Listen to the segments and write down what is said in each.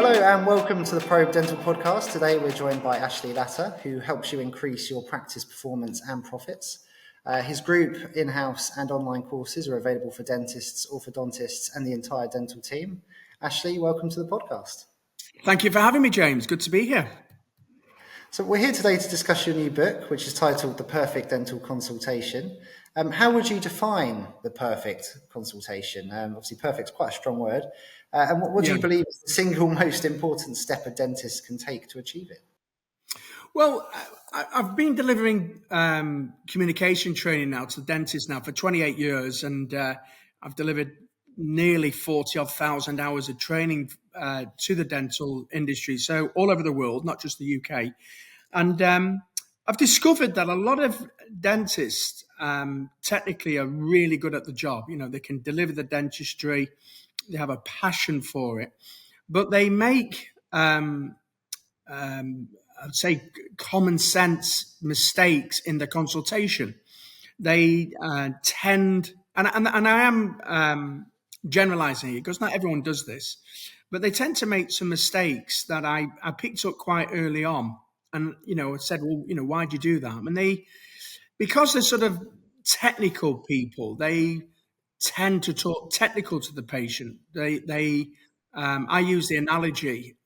Hello and welcome to the Perfect Dental Podcast. Today we're joined by Ashley Latter, who helps you increase your practice performance and profits. His group, in-house and online courses are available for dentists, orthodontists and the entire dental team. Ashley, welcome to the podcast. Thank you for having me, James. Good to be here. So we're here today to discuss your new book, which is titled The Perfect Dental Consultation. How would you define the perfect consultation? Obviously, perfect is quite a strong word. And what do you believe is the single most important step a dentist can take to achieve it? Well, I've been delivering communication training now to dentists now for 28 years, and I've delivered nearly 40,000 hours of training to the dental industry, so all over the world, not just the UK. And I've discovered that a lot of dentists technically are really good at the job. You know, they can deliver the dentistry, they have a passion for it, but they make I'd say common sense mistakes in the consultation. They tend, and I am generalizing it because not everyone does this, but they tend to make some mistakes that I picked up quite early on. And, you know, I said, well, you know, why'd you do that? And because they're sort of technical people, they tend to talk technical to the patient. I use the analogy,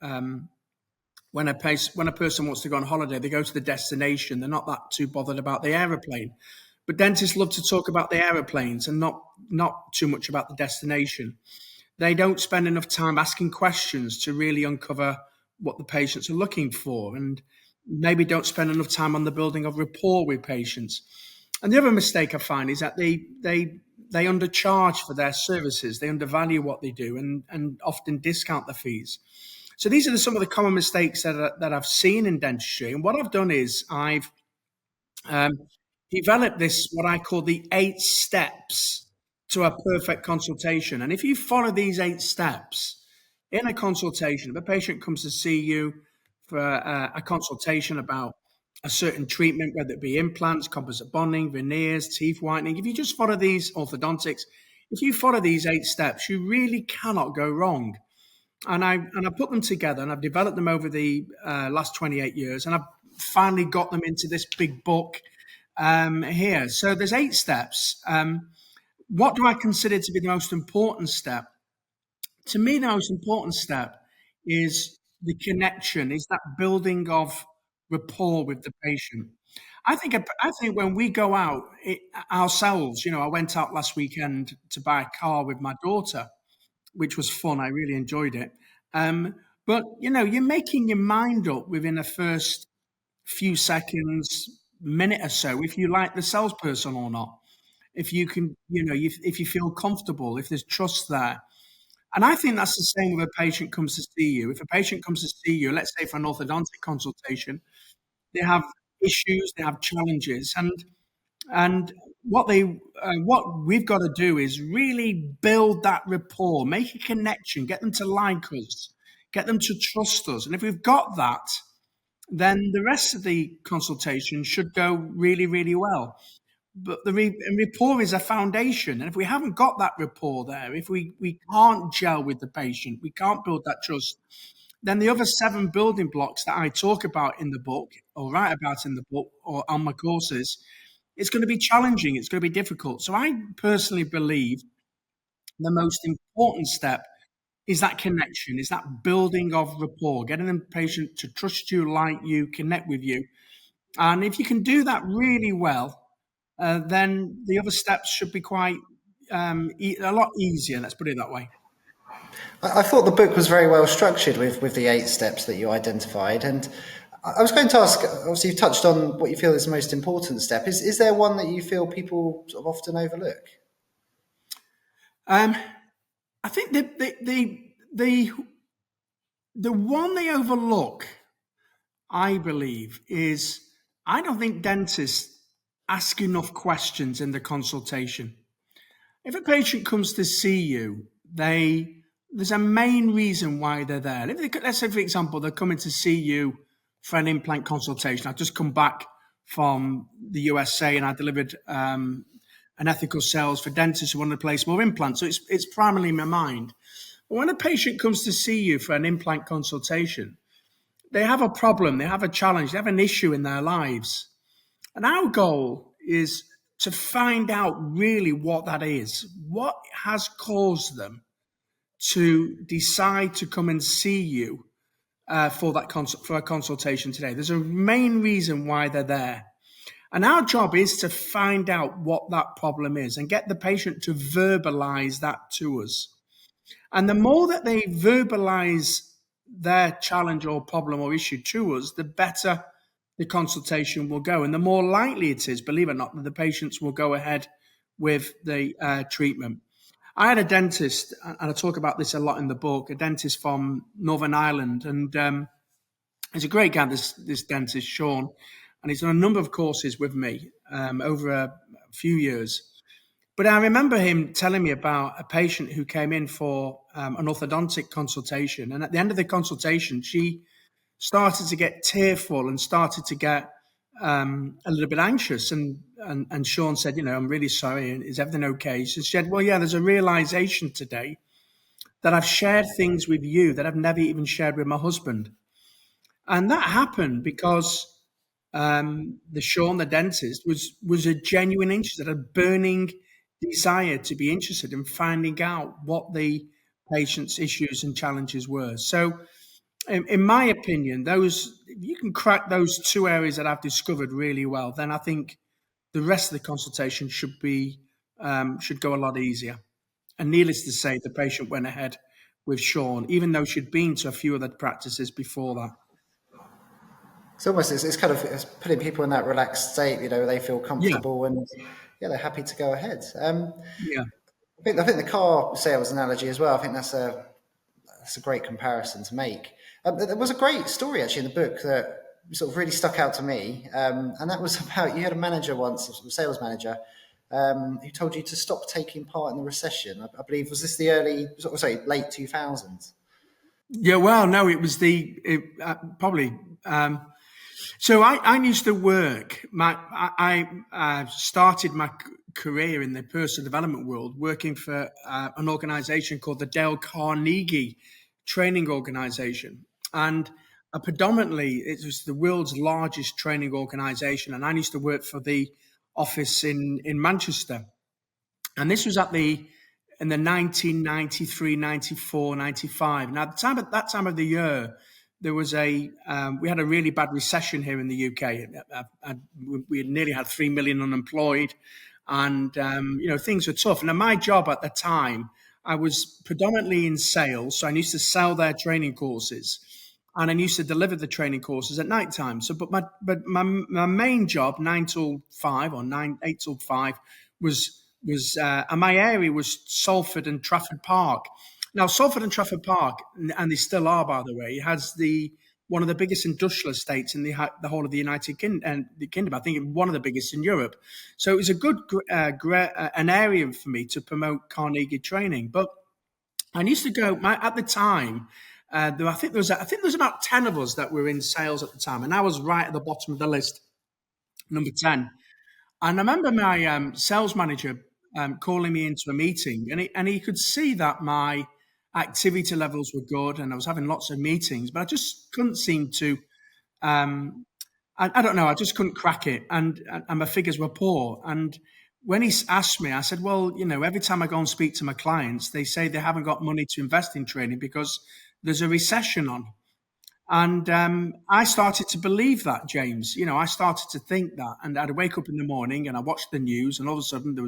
when a person wants to go on holiday, they go to the destination. They're not that too bothered about the aeroplane. But dentists love to talk about the aeroplanes and not too much about the destination. They don't spend enough time asking questions to really uncover what the patients are looking for, and maybe don't spend enough time on the building of rapport with patients. And the other mistake I find is that they undercharge for their services. They undervalue what they do and often discount the fees. So these are some of the common mistakes that I've seen in dentistry. And what I've done is I've developed this, what I call the 8 steps to a perfect consultation. And if you follow these 8 steps in a consultation, if a patient comes to see you for a consultation about a certain treatment, whether it be implants, composite bonding, veneers, teeth whitening, if you just follow these, orthodontics, if you follow these 8 steps, you really cannot go wrong. And I put them together, and I've developed them over the last 28 years, and I've finally got them into this big book here. So there's 8 steps. What do I consider to be the most important step? To me, the most important step is the connection, is that building of rapport with the patient. I think when we go out ourselves, you know, I went out last weekend to buy a car with my daughter, which was fun. I really enjoyed it. But, you know, you're making your mind up within the first few seconds, minute or so, if you like the salesperson or not. If you can, you know, if you feel comfortable, if there's trust there. And I think that's the same if a patient comes to see you. If a patient comes to see you, let's say for an orthodontic consultation, they have issues, they have challenges, and what we've got to do is really build that rapport, make a connection, get them to like us, get them to trust us. And if we've got that, then the rest of the consultation should go really, really well. But and rapport is a foundation. And if we haven't got that rapport there, if we can't gel with the patient, we can't build that trust, then the other 7 building blocks that I talk about in the book, or write about in the book, or on my courses, it's going to be challenging. It's going to be difficult. So I personally believe the most important step is that connection, is that building of rapport, getting the patient to trust you, like you, connect with you. And if you can do that really well, then the other steps should be quite a lot easier. Let's put it that way. I thought the book was very well structured with the 8 steps that you identified. And I was going to ask, obviously you've touched on what you feel is the most important step. Is there one that you feel people sort of often overlook? I think the one they overlook, I believe, is I don't think dentists ask enough questions in the consultation. If a patient comes to see you, there's a main reason why they're there. Let's say, for example, they're coming to see you for an implant consultation. I've just come back from the USA and I delivered an ethical sales for dentists who want to place more implants. So it's primarily in my mind. When a patient comes to see you for an implant consultation, they have a problem, they have a challenge, they have an issue in their lives. And our goal is to find out really what that is. What has caused them to decide to come and see you for a consultation today? There's a main reason why they're there. And our job is to find out what that problem is and get the patient to verbalize that to us. And the more that they verbalize their challenge or problem or issue to us, the better the consultation will go. And the more likely it is, believe it or not, that the patients will go ahead with the treatment. I had a dentist, and I talk about this a lot in the book, a dentist from Northern Ireland. And he's a great guy, this dentist, Sean. And he's done a number of courses with me over a few years. But I remember him telling me about a patient who came in for an orthodontic consultation. And at the end of the consultation, she started to get tearful and started to get a little bit anxious. And Sean said, I'm really sorry. Is everything okay? She said, well, yeah, there's a realization today that I've shared things with you that I've never even shared with my husband. And that happened because the Sean, the dentist, was a genuine interest, a burning desire to be interested in finding out what the patient's issues and challenges were. So, in my opinion, if you can crack those two areas that I've discovered really well, then I think the rest of the consultation should go a lot easier. And needless to say, the patient went ahead with Sean, even though she'd been to a few other practices before that. It's almost it's kind of it's putting people in that relaxed state, where they feel comfortable and they're happy to go ahead. Yeah. I think the car sales analogy as well. I think that's a great comparison to make. There was a great story actually in the book that sort of really stuck out to me, and that was about you had a manager once, a sales manager, who told you to stop taking part in the recession. I believe was this the late 2000s? Yeah, well, no, it was probably. So I used to work. I started my career in the personal development world working for an organization called the Dale Carnegie Training Organization. And predominantly, it was the world's largest training organization. And I used to work for the office in Manchester. And this was in the 1993, 94, 95. Now, at that time of the year, there was we had a really bad recession here in the UK. We nearly had 3 million unemployed, and things were tough. Now, my job at the time, I was predominantly in sales, so I used to sell their training courses, and I used to deliver the training courses at night time. So, but my main job, 9 till 5 or 8 till 5, and my area was Salford and Trafford Park. Now, Salford and Trafford Park, and they still are, by the way, has one of the biggest industrial estates in the whole of the United Kingdom. I think one of the biggest in Europe. So it was a good an area for me to promote Carnegie training. But I used to go at the time. I think there was about 10 of us that were in sales at the time, and I was right at the bottom of the list, number 10. And I remember my sales manager calling me into a meeting, and he could see that my activity levels were good, and I was having lots of meetings, but I just couldn't seem to. I don't know. I just couldn't crack it, and my figures were poor. And when he asked me, I said, "Well, every time I go and speak to my clients, they say they haven't got money to invest in training because there's a recession on." And I started to believe that, James. I started to think that. And I'd wake up in the morning and I watched the news, and all of a sudden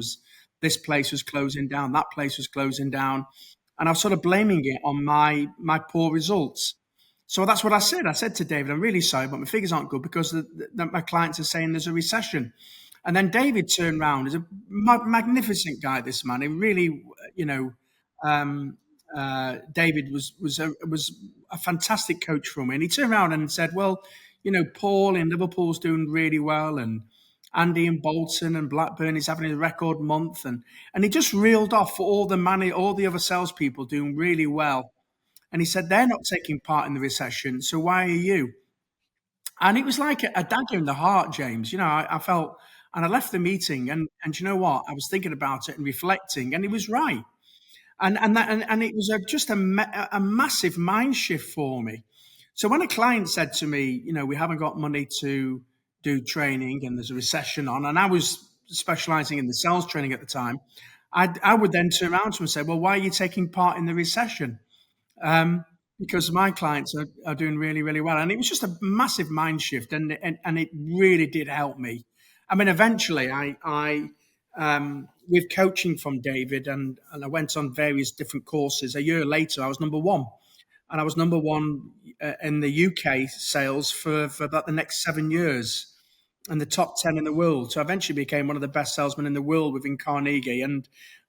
this place was closing down, that place was closing down. And I was sort of blaming it on my poor results. So that's what I said. I said to David, I'm really sorry, but my figures aren't good because my clients are saying there's a recession. And then David turned around. He's a magnificent guy, this man. He really, David was a fantastic coach for me. And he turned around and said, well, Paul in Liverpool's doing really well, and Andy in Bolton and Blackburn is having a record month. And he just reeled off all the other salespeople doing really well. And he said, they're not taking part in the recession, so why are you? And it was like a dagger in the heart, James. I felt, and I left the meeting, and you know what? I was thinking about it and reflecting, and he was right. And it was just a massive mind shift for me. So when a client said to me, we haven't got money to do training and there's a recession on, and I was specializing in the sales training at the time, I would then turn around to them and say, well, why are you taking part in the recession? Because my clients are doing really, really well. And it was just a massive mind shift, and it really did help me. I mean, eventually, with coaching from David, and I went on various different courses. A year later, I was number one, and I was number one in the UK sales for about the next 7 years, and the top 10 in the world. So I eventually became one of the best salesmen in the world within Carnegie.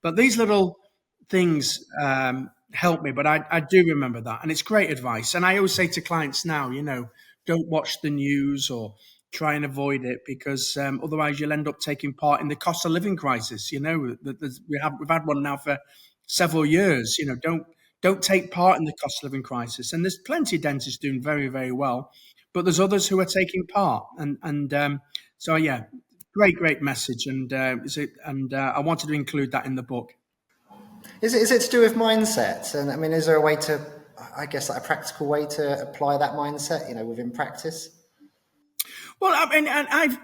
But these little things help me, but I do remember that. And it's great advice. And I always say to clients now, don't watch the news or try and avoid it, because otherwise you'll end up taking part in the cost of living crisis. We've had one now for several years. Don't take part in the cost of living crisis. And there's plenty of dentists doing very, very well, but there's others who are taking part. So yeah, great message. I wanted to include that in the book. Is it to do with mindset? And I mean, is there a way to, I guess, like a practical way to apply that mindset, within practice? Well, I mean, and I've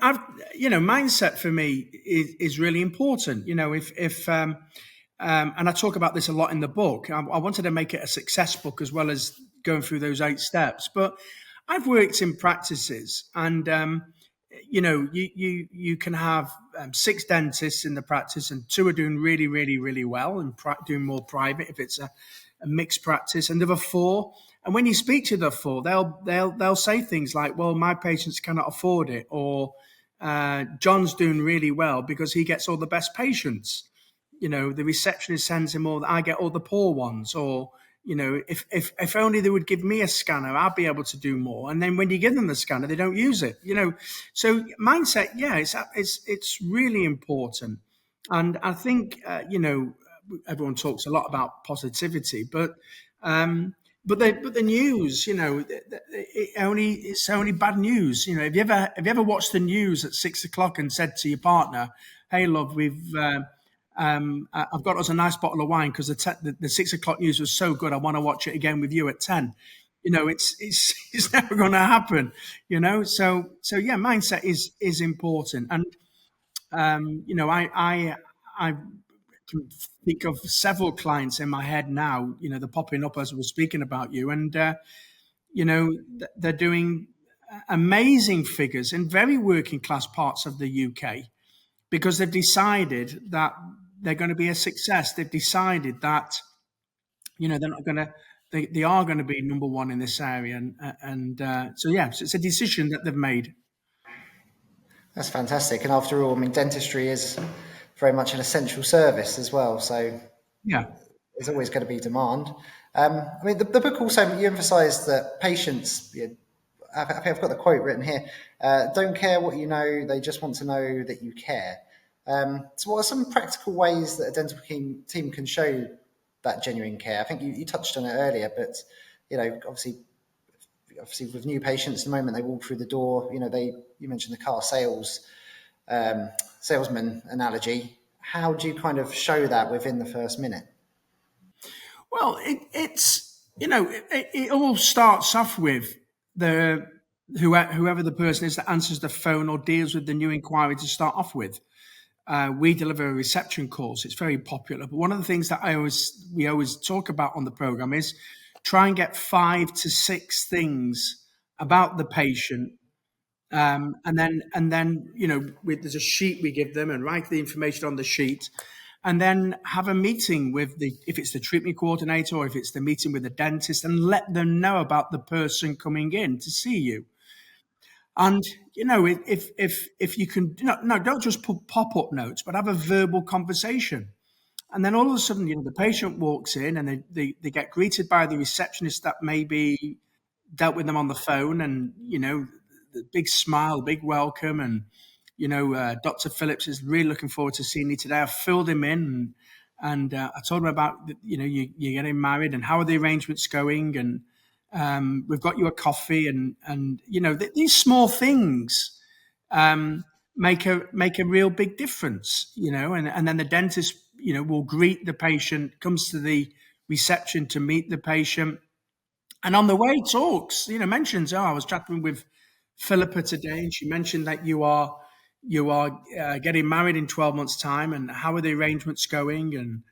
mindset for me is really important. And I talk about this a lot in the book. I wanted to make it a success book as well as going through those 8 steps. But I've worked in practices, and you can have 6 dentists in the practice, and 2 are doing really, really, really well and doing more private if it's a mixed practice, and there are 4. And when you speak to the 4, they'll say things like, "Well, my patients cannot afford it," or "John's doing really well because he gets all the best patients. The receptionist sends him all. I get all the poor ones." Or if only they would give me a scanner, I'd be able to do more. And then when you give them the scanner, they don't use it. So mindset, yeah, it's really important. And I think everyone talks a lot about positivity, but the news, it's only bad news. Have you ever watched the news at 6:00 and said to your partner, "Hey, love, I've got us a nice bottle of wine because the 6:00 news was so good. I want to watch it again with you at 10." It's never going to happen. So yeah, mindset is important. And I can think of several clients in my head now. They're popping up as we're speaking about you, and they're doing amazing figures in very working class parts of the UK, because they've decided that they're going to be a success. They've decided that they're not going to. They are going to be number one in this area, so it's a decision that they've made. That's fantastic. And after all, I mean, dentistry is very much an essential service as well. So yeah, there's always going to be demand. I mean, the book also, you emphasise that patients, I think I've got the quote written here, don't care what you know, they just want to know that you care. So what are some practical ways that a dental team can show that genuine care? I think you touched on it earlier, but obviously with new patients, the moment they walk through the door, you mentioned the car salesman analogy. How do you kind of show that within the first minute? Well, it all starts off with whoever the person is that answers the phone or deals with the new inquiry to start off with. We deliver a reception course. It's very popular. But one of the things that we always talk about on the program is try and get 5 to 6 things about the patient. And then there's a sheet we give them, and write the information on the sheet, and then have a meeting with if it's the treatment coordinator or if it's the meeting with the dentist, and let them know about the person coming in to see you. And if you can, don't just put pop-up notes, but have a verbal conversation. And then all of a sudden, the patient walks in, and they get greeted by the receptionist that maybe dealt with them on the phone, and the big smile, big welcome, and Dr. Phillips is really looking forward to seeing you today. I've filled him in, and I told him about you're getting married and how are the arrangements going, and we've got you a coffee, and these small things make a real big difference, and then the dentist will greet the patient, comes to the reception to meet the patient, and on the way talks, mentions, I was chatting with Philippa today, and she mentioned that you are getting married in 12 months' time, and how are the arrangements going, and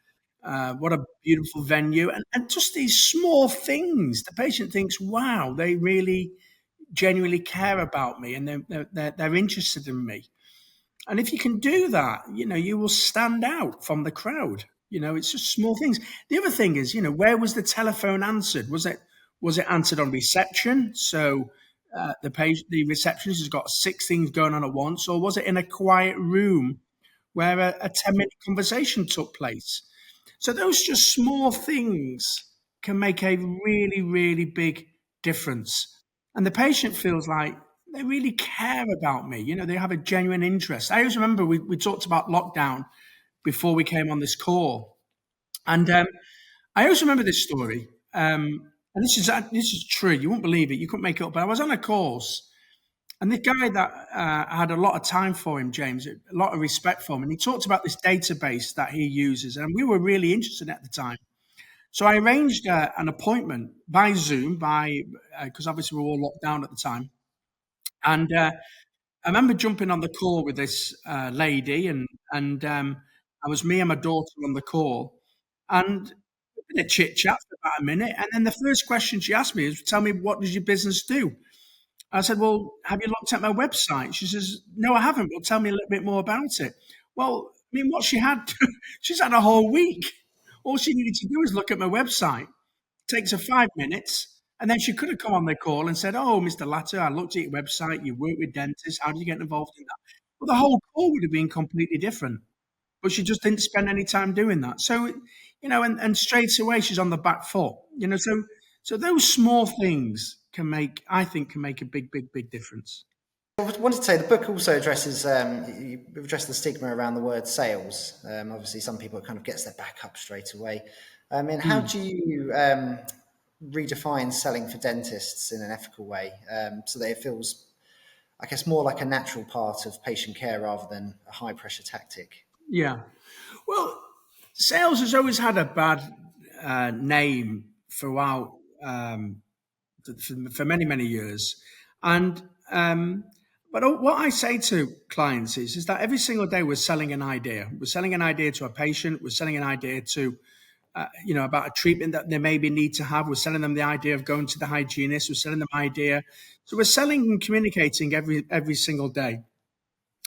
what a beautiful venue, and just these small things. The patient thinks, wow, they really genuinely care about me, and they're interested in me. And if you can do that, you will stand out from the crowd. It's just small things. The other thing is, where was the telephone answered? Was it answered on reception? So the receptionist has got 6 things going on at once, or was it in a quiet room where a 10-minute conversation took place? So those just small things can make a really, really big difference. And the patient feels like they really care about me. They have a genuine interest. I always remember we talked about lockdown before we came on this call. And I always remember this story. And this is true. You won't believe it. You couldn't make it up. But I was on a course, and the guy that I had a lot of time for him, James, a lot of respect for him, and he talked about this database that he uses, and we were really interested at the time. So I arranged an appointment by Zoom, because obviously we were all locked down at the time. And I remember jumping on the call with this lady, and I was me and my daughter on the call, and we had a chit chat for about a minute, and then the first question she asked me is, "Tell me, what does your business do?" I said, "Well, have you looked at my website?" She says, "No, I haven't. Well, tell me a little bit more about it." Well, I mean, what she had, she's had a whole week. All she needed to do is look at my website. Takes her 5 minutes, and then she could have come on the call and said, "Oh, Mr. Latter, I looked at your website. You work with dentists. How did you get involved in that?" Well, the whole call would have been completely different, but she just didn't spend any time doing that. So, and straight away she's on the back foot. So those small things I think, can make a big, big, big difference. I wanted to say the book also addresses you address the stigma around the word sales. Obviously, some people it kind of gets their back up straight away. And how do you redefine selling for dentists in an ethical way so that it feels, I guess, more like a natural part of patient care rather than a high pressure tactic? Yeah. Well, sales has always had a bad name throughout for many, many years. And but what I say to clients is that every single day we're selling an idea. We're selling an idea to a patient. We're selling an idea to about a treatment that they maybe need to have. We're selling them the idea of going to the hygienist. We're selling them idea. So we're selling and communicating every single day.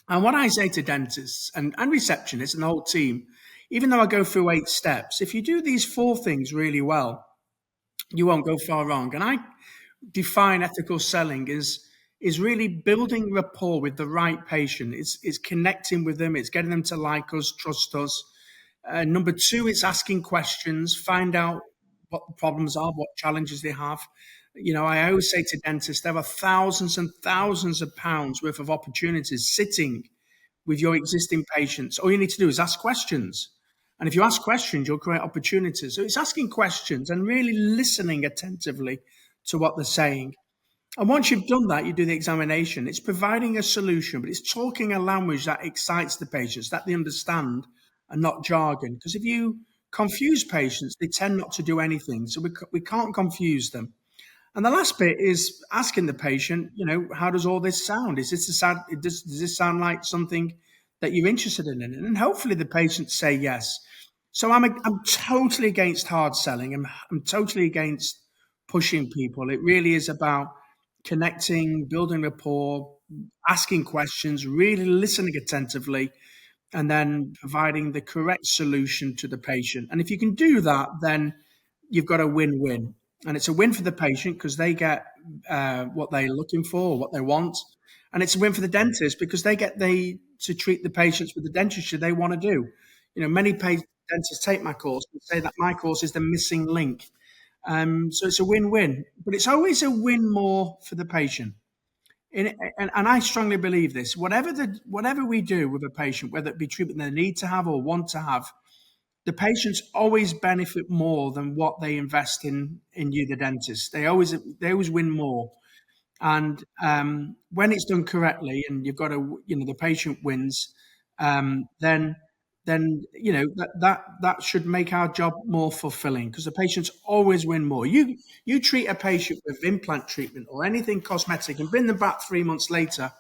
And what I say to dentists and receptionists and the whole team, even though I go through 8 steps, if you do these 4 things really well, you won't go far wrong. And I define ethical selling is really building rapport with the right patient. It's connecting with them. It's getting them to like us, trust us. Number 2, it's asking questions, find out what the problems are, what challenges they have. I always say to dentists, there are thousands and thousands of pounds worth of opportunities sitting with your existing patients. All you need to do is ask questions. And if you ask questions, you'll create opportunities. So it's asking questions and really listening attentively to what they're saying. And once you've done that, you do the examination. It's providing a solution, but it's talking a language that excites the patients, that they understand, and not jargon. Because if you confuse patients, they tend not to do anything. So we can't confuse them. And the last bit is asking the patient, how does all this sound? Does this sound like something that you're interested in? And hopefully the patients say yes. So I'm totally against hard selling. I'm totally against pushing people. It really is about connecting, building rapport, asking questions, really listening attentively, and then providing the correct solution to the patient. And if you can do that, then you've got a win-win. And it's a win for the patient because they get what they're looking for, or what they want. And it's a win for the dentist because they get to treat the patients with the dentistry they want to do. Many dentists take my course and say that my course is the missing link. So it's a win-win, but it's always a win more for the patient. And I strongly believe this. Whatever we do with a patient, whether it be treatment they need to have or want to have, the patients always benefit more than what they invest in you, the dentist. They always win more. And when it's done correctly, and you've got the patient wins, then then that should make our job more fulfilling, because the patients always win more. You treat a patient with implant treatment or anything cosmetic and bring them back 3 months later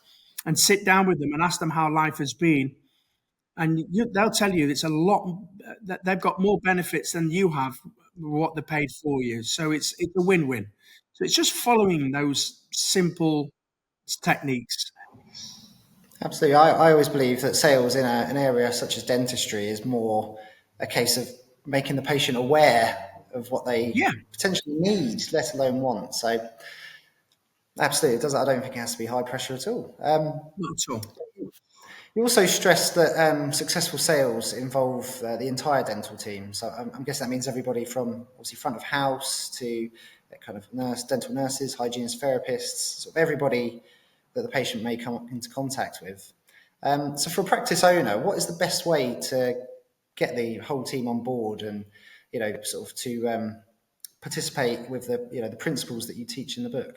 and sit down with them and ask them how life has been, and they'll tell you it's a lot that they've got more benefits than you have what they paid for you. So it's a win-win. So it's just following those simple techniques. Absolutely. I always believe that sales in an area such as dentistry is more a case of making the patient aware of what they Yeah, potentially need, let alone want. So, absolutely, it does. I don't think it has to be high pressure at all. not at all. You also stressed that successful sales involve the entire dental team. So I'm guessing that means everybody from obviously front of house to kind of dental nurses, hygienists, therapists, sort of everybody that the patient may come into contact with. So for a practice owner, what is the best way to get the whole team on board and, sort of to participate with the principles that you teach in the book?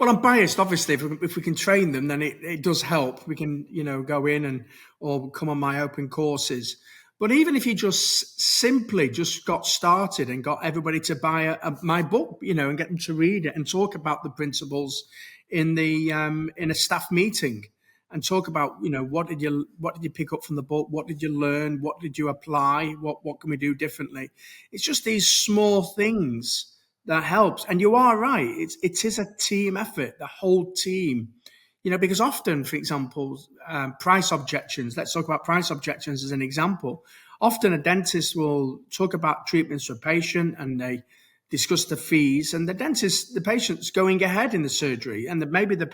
Well, I'm biased, obviously. If we can train them, then it does help. We can, go in or come on my open courses. But even if you just simply just got started and got everybody to buy my book, and get them to read it and talk about the principles in a staff meeting, and talk about, what did you pick up from the book, what did you learn, what did you apply, what can we do differently? It's just these small things that helps. And you are right. It is a team effort, the whole team. Because often, for example, price objections. Let's talk about price objections as an example. Often, a dentist will talk about treatments for a patient, and they discuss the fees. And the patient's going ahead in the surgery, and maybe the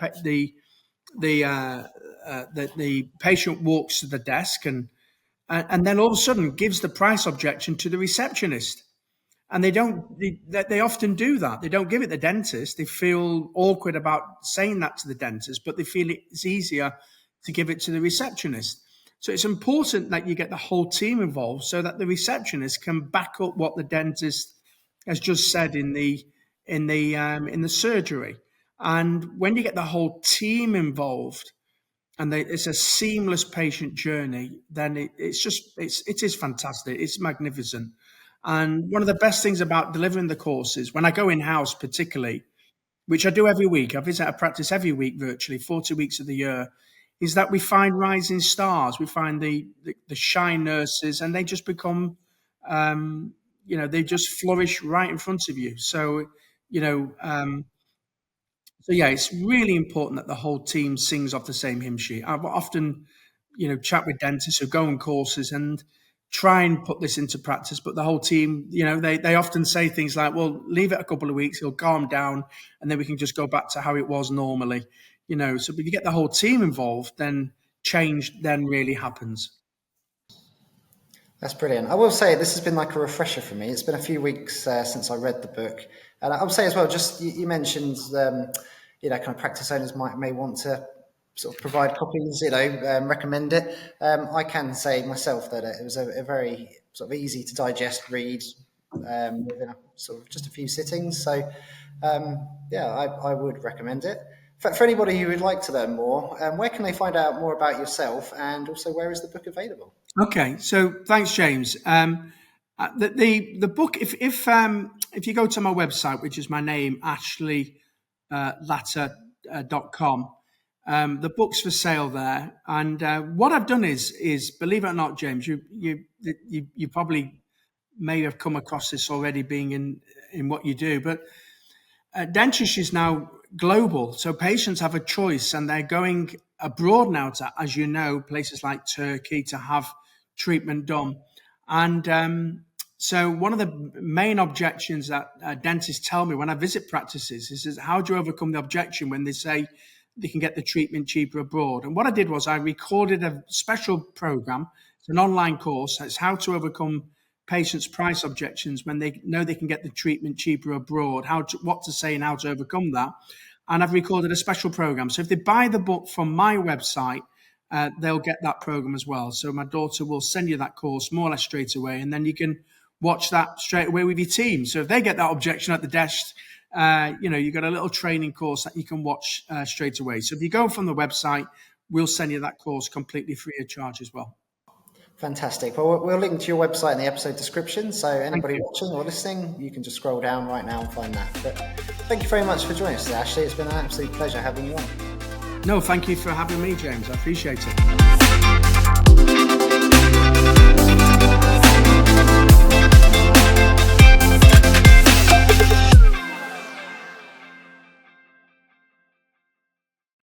patient walks to the desk and then all of a sudden gives the price objection to the receptionist. And they often do that. They don't give it the dentist. They feel awkward about saying that to the dentist, but they feel it's easier to give it to the receptionist. So it's important that you get the whole team involved so that the receptionist can back up what the dentist has just said in the surgery. And when you get the whole team involved, and it's a seamless patient journey, then it is fantastic. It's magnificent. And one of the best things about delivering the courses, when I go in-house particularly, which I do every week, I visit a practice every week virtually, 40 weeks of the year, is that we find rising stars. We find the shy nurses, and they just become, they just flourish right in front of you. So, yeah, it's really important that the whole team sings off the same hymn sheet. I've often, chat with dentists who go on courses and try and put this into practice, but the whole team, they often say things like, well, leave it a couple of weeks, he'll calm down, and then we can just go back to how it was normally. So if you get the whole team involved, then change then really happens. That's brilliant. I will say this has been like a refresher for me. It's been a few weeks since I read the book, and I would say as well. Just you mentioned, kind of practice owners may want to sort of provide copies, recommend it. I can say myself that it was a very sort of easy to digest read within sort of just a few sittings. So I would recommend it. For anybody who would like to learn more, where can they find out more about yourself, and also where is the book available? Okay, so thanks, James. The book, if you go to my website, which is my name, ashleylatter.com, the book's for sale there. And what I've done is believe it or not, James, you probably may have come across this already, being in what you do, but dentistry is now global, so patients have a choice, and they're going abroad now to, as you know, places like Turkey to have treatment done. And so one of the main objections that dentists tell me when I visit practices is how do you overcome the objection when they say they can get the treatment cheaper abroad? And what I did was I recorded a special program. It's an online course. It's how to overcome patients' price objections when they know they can get the treatment cheaper abroad, what to say and how to overcome that. And I've recorded a special program. So if they buy the book from my website, they'll get that program as well. So my daughter will send you that course more or less straight away, and then you can watch that straight away with your team. So if they get that objection at the desk, you've got a little training course that you can watch straight away. So if you go from the website, we'll send you that course completely free of charge as well. Fantastic. Well, we'll link to your website in the episode description. So anybody you. watching or listening, you can just scroll down right now and find that. But thank you very much for joining us today, Ashley. It's been an absolute pleasure having you on. No, thank you for having me, James. I appreciate it.